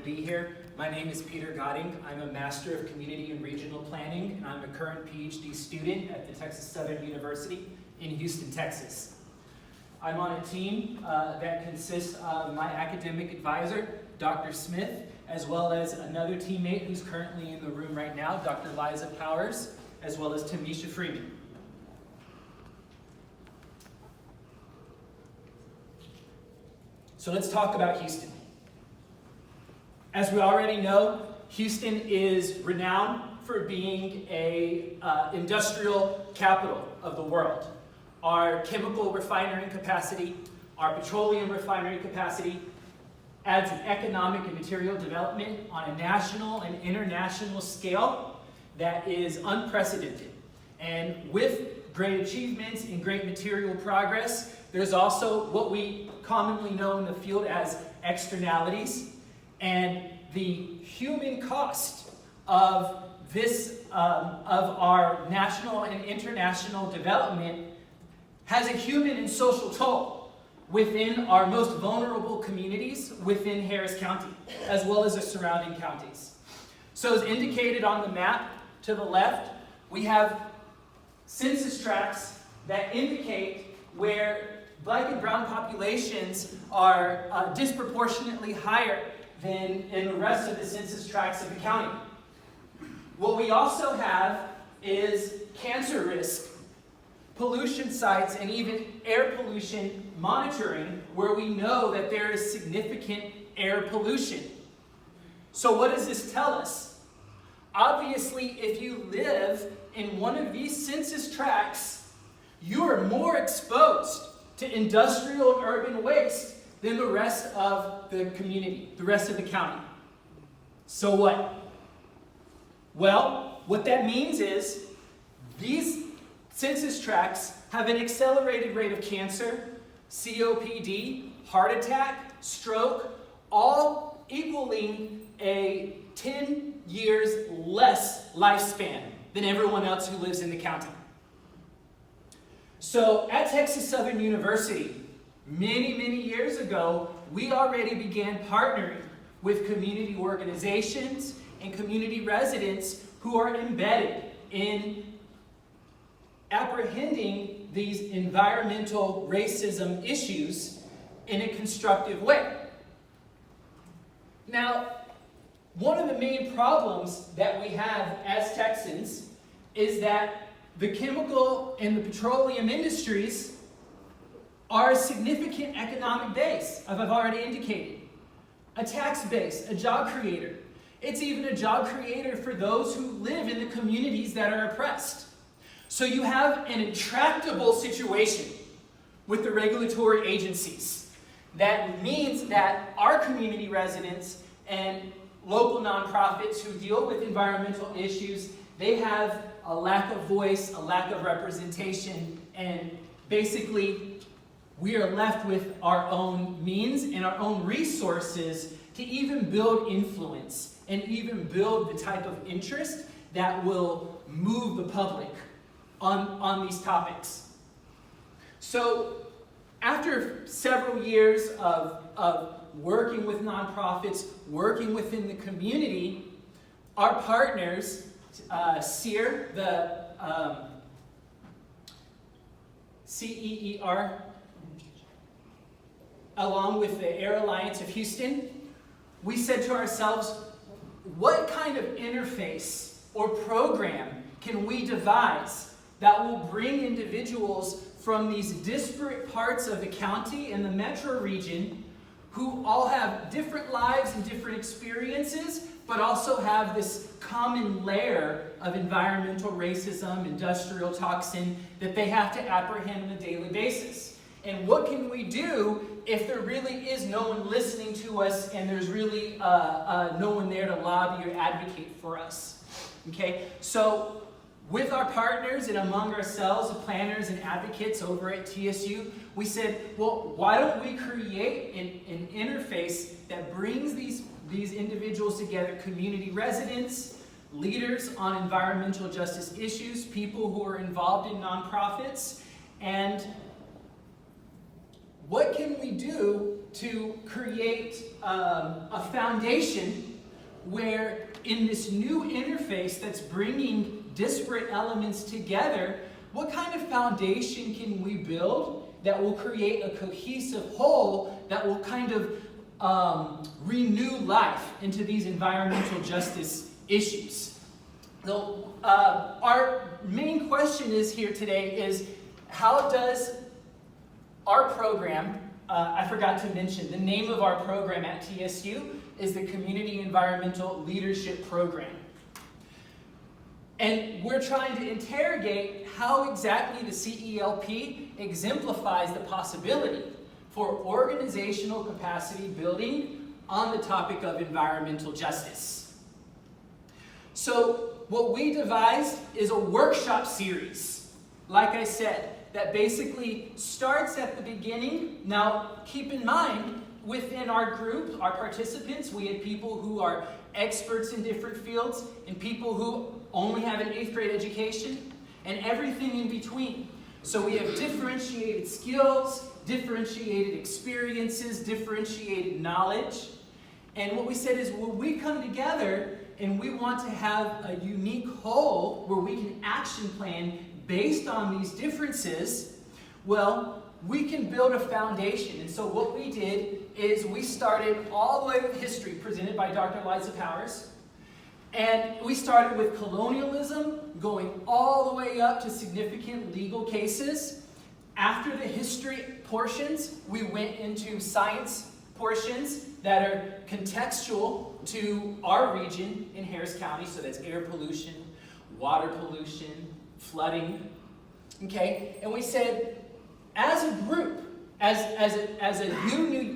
be here. My name is Peter Gotting. I'm a Master of Community and Regional Planning, and I'm a current PhD student at the Texas Southern University in Houston, Texas. I'm on a team that consists of my academic advisor, Dr. Smith, as well as another teammate who's currently in the room right now, Dr. Liza Powers, as well as Tamisha Freeman. So let's talk about Houston. As we already know, Houston is renowned for being an industrial capital of the world. Our chemical refinery capacity, our petroleum refinery capacity, adds an economic and material development on a national and international scale that is unprecedented. And with great achievements and great material progress, there's also what we commonly know in the field as externalities. And the human cost of this, of our national and international development has a human and social toll within our most vulnerable communities within Harris County, as well as the surrounding counties. So as indicated on the map to the left, we have census tracts that indicate where Black and brown populations are disproportionately higher than in the rest of the census tracts of the county. What we also have is cancer risk, pollution sites, and even air pollution monitoring, where we know that there is significant air pollution. So what does this tell us? Obviously, if you live in one of these census tracts, you are more exposed to industrial and urban waste than the rest of the community, the rest of the county. So what? Well, what that means is these census tracts have an accelerated rate of cancer, COPD, heart attack, stroke, all equaling a 10 years less lifespan than everyone else who lives in the county. So at Texas Southern University, many years ago, we already began partnering with community organizations and community residents who are embedded in apprehending these environmental racism issues in a constructive way. Now, one of the main problems that we have as Texans is that the chemical and the petroleum industries are a significant economic base, as I've already indicated. A tax base, a job creator. It's even a job creator for those who live in the communities that are oppressed. So you have an intractable situation with the regulatory agencies. That means that our community residents and local nonprofits who deal with environmental issues, they have a lack of voice, a lack of representation, and basically we are left with our own means and our own resources to even build influence and even build the type of interest that will move the public on these topics. So after several years of working with nonprofits, working within the community, our partners, CEER, the CEER, along with the Air Alliance of Houston, we said to ourselves, what kind of interface or program can we devise that will bring individuals from these disparate parts of the county and the metro region who all have different lives and different experiences, but also have this common layer of environmental racism, industrial toxin that they have to apprehend on a daily basis. And what can we do if there really is no one listening to us and there's really no one there to lobby or advocate for us? Okay, so with our partners and among ourselves, the planners and advocates over at TSU, we said, well, why don't we create an interface that brings these individuals together, community residents, leaders on environmental justice issues, people who are involved in nonprofits, and what can we do to create a foundation where in this new interface that's bringing disparate elements together, what kind of foundation can we build that will create a cohesive whole that will kind of renew life into these environmental justice issues? So our main question is here today is, how does our program, I forgot to mention, the name of our program at TSU is the Community Environmental Leadership Program. And we're trying to interrogate how exactly the CELP exemplifies the possibility for organizational capacity building on the topic of environmental justice. So what we devised is a workshop series, like I said, that basically starts at the beginning. Now, keep in mind, within our group, our participants, we had people who are experts in different fields and people who only have an 8th grade education and everything in between. So we have differentiated skills, differentiated experiences, differentiated knowledge. And what we said is, when we come together and we want to have a unique whole where we can action plan based on these differences, well, we can build a foundation. And so what we did is we started all the way with history presented by Dr. Liza Powers. And we started with colonialism, going all the way up to significant legal cases. After the history portions, we went into science portions that are contextual to our region in Harris County. So that's air pollution, water pollution, flooding. Okay? And we said, as a group, as a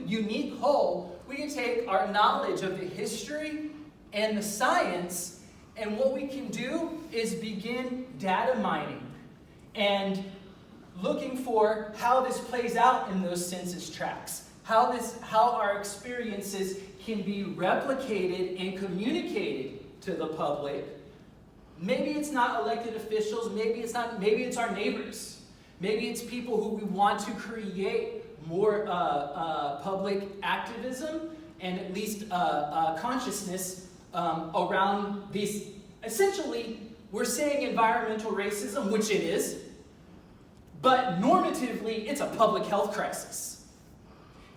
unique whole, we can take our knowledge of the history and the science, and what we can do is begin data mining and looking for how this plays out in those census tracts, how our experiences can be replicated and communicated to the public. Maybe it's not elected officials, maybe it's our neighbors. Maybe it's people who we want to create more public activism and at least consciousness around these. Essentially, we're saying environmental racism, which it is, but normatively, it's a public health crisis.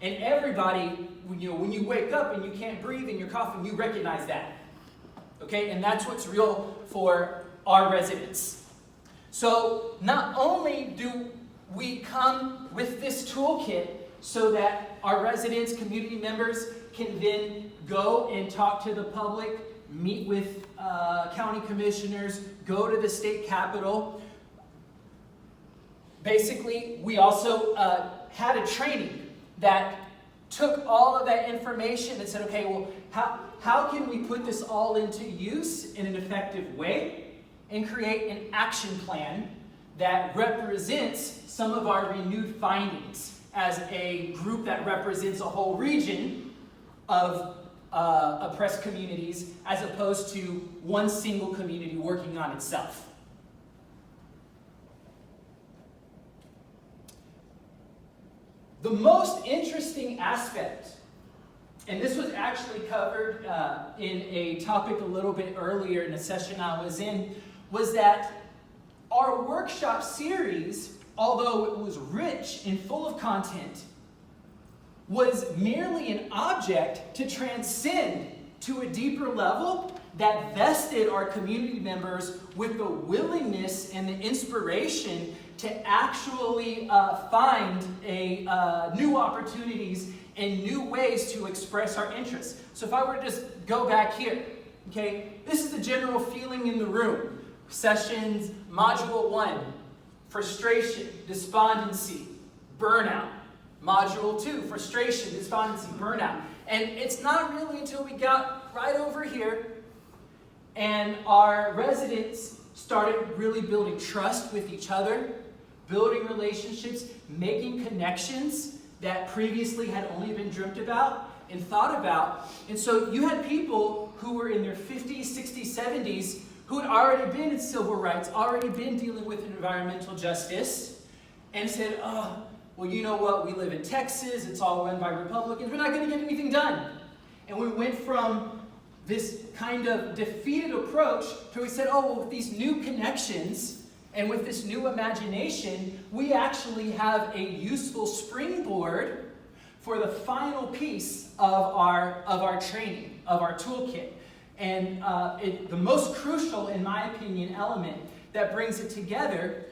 And everybody, when you wake up and you can't breathe and you're coughing, you recognize that. Okay, and that's what's real for our residents. So not only do we come with this toolkit so that our residents, community members can then go and talk to the public, meet with county commissioners, go to the state capitol. Basically, we also had a training that took all of that information and said, okay, well, how can we put this all into use in an effective way and create an action plan that represents some of our renewed findings as a group that represents a whole region of oppressed communities as opposed to one single community working on itself. The most interesting aspect, and this was actually covered in a topic a little bit earlier in a session I was in, was that our workshop series, although it was rich and full of content, was merely an object to transcend to a deeper level that vested our community members with the willingness and the inspiration to actually find new opportunities and new ways to express our interests. So if I were to just go back here, okay, this is the general feeling in the room. Sessions, Module 1, frustration, despondency, burnout. Module 2, frustration, despondency, burnout. And it's not really until we got right over here and our residents started really building trust with each other, building relationships, making connections that previously had only been dreamt about and thought about. And so you had people who were in their 50s, 60s, 70s who had already been in civil rights, already been dealing with environmental justice, and said, oh, well, you know what, we live in Texas, it's all run by Republicans, we're not going to get anything done. And we went from this kind of defeated approach to we said, oh, well, with these new connections and with this new imagination, we actually have a useful springboard for the final piece of our training, of our toolkit. And the most crucial, in my opinion, element that brings it together,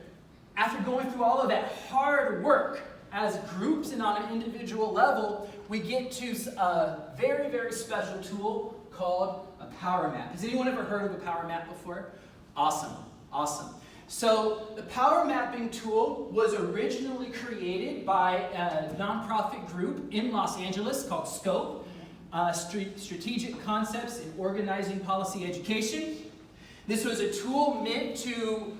after going through all of that hard work as groups and on an individual level, we get to a very, very special tool called a power map. Has anyone ever heard of a power map before? Awesome, awesome. So the power mapping tool was originally created by a nonprofit group in Los Angeles called SCOPE, Strategic Concepts in Organizing Policy Education. This was a tool meant to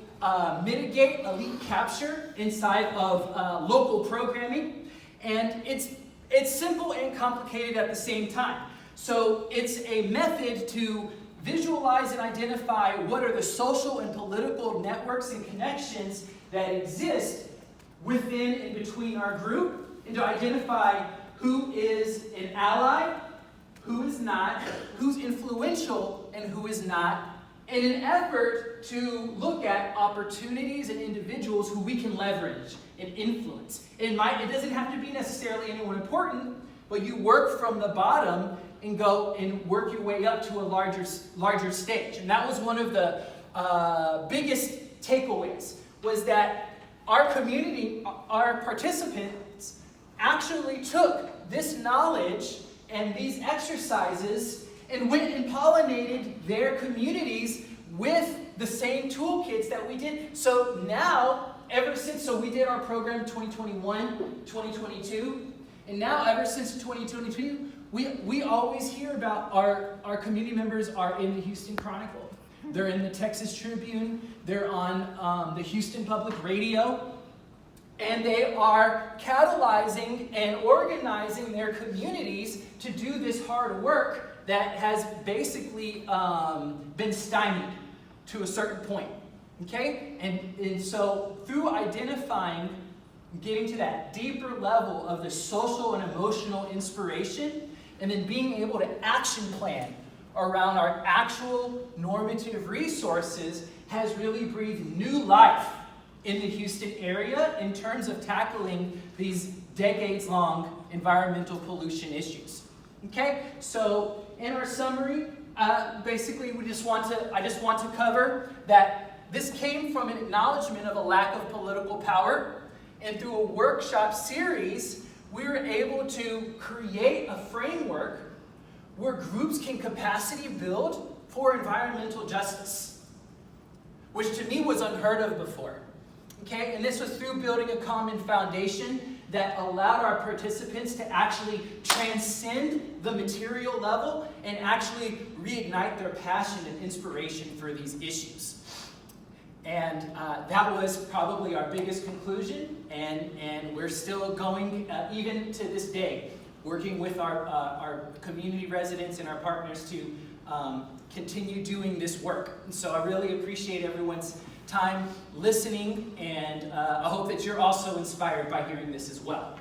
mitigate elite capture inside of local programming, and it's simple and complicated at the same time. So it's a method to visualize and identify what are the social and political networks and connections that exist within and between our group, and to identify who is an ally, who is not, who's influential, and who is not, in an effort to look at opportunities and individuals who we can leverage and influence. It doesn't have to be necessarily anyone important, but you work from the bottom and go and work your way up to a larger stage. And that was one of the biggest takeaways, was that our community, our participants, actually took this knowledge and these exercises and went and pollinated their communities with the same toolkits that we did. So now, so we did our program 2021, 2022, and now ever since 2022, we always hear about our community members are in the Houston Chronicle. They're in the Texas Tribune. They're on the Houston Public Radio. And they are catalyzing and organizing their communities to do this hard work that has basically been stymied to a certain point. Okay? And so through identifying, getting to that deeper level of the social and emotional inspiration, and then being able to action plan around our actual normative resources has really breathed new life in the Houston area in terms of tackling these decades-long environmental pollution issues. Okay, so in our summary, basically I just want to cover that this came from an acknowledgement of a lack of political power, and through a workshop series, we were able to create a framework where groups can capacity build for environmental justice, which to me was unheard of before. Okay, and this was through building a common foundation that allowed our participants to actually transcend the material level and actually reignite their passion and inspiration for these issues. And that was probably our biggest conclusion, and we're still going, even to this day, working with our community residents and our partners to continue doing this work. And so I really appreciate everyone's time listening, and I hope that you're also inspired by hearing this as well.